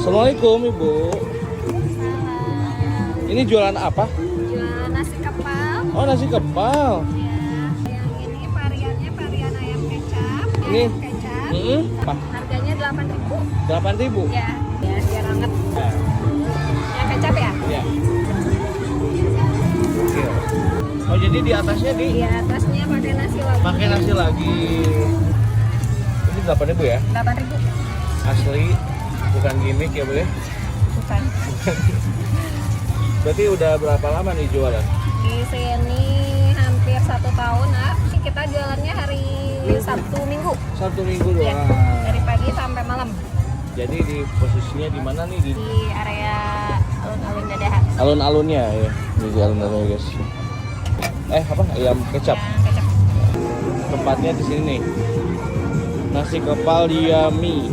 Assalamualaikum Ibu. Ini jualan apa? Jualan nasi kepal. Oh, nasi kepal. Ya, yang ini variannya varian ayam kecap. Ini? Ayam kecap. Apa? Harganya 8.000. 8.000. Ya, ya biar hangat. Yang kecap ya? Ya. Oke. Oh, jadi di atasnya Di atasnya pakai nasi lagi. pakai nasi lagi. Ini 8.000 ya? 8.000. Asli, bukan gimmick ya, Bu ya? Bukan. Berarti udah berapa lama nih jualan? Di sini hampir 1 tahun, Nak. Kita jualannya hari Sabtu Minggu. Satu minggu Ya, doang. dari pagi sampai malam. Jadi di posisinya di mana nih? Di Di area alun-alun Dadaha. alun-alunnya ya. Di alun-alunnya guys. Apa? Ayam kecap. Yang kecap. Tempatnya di sini nih. Nasi kepal Yummy.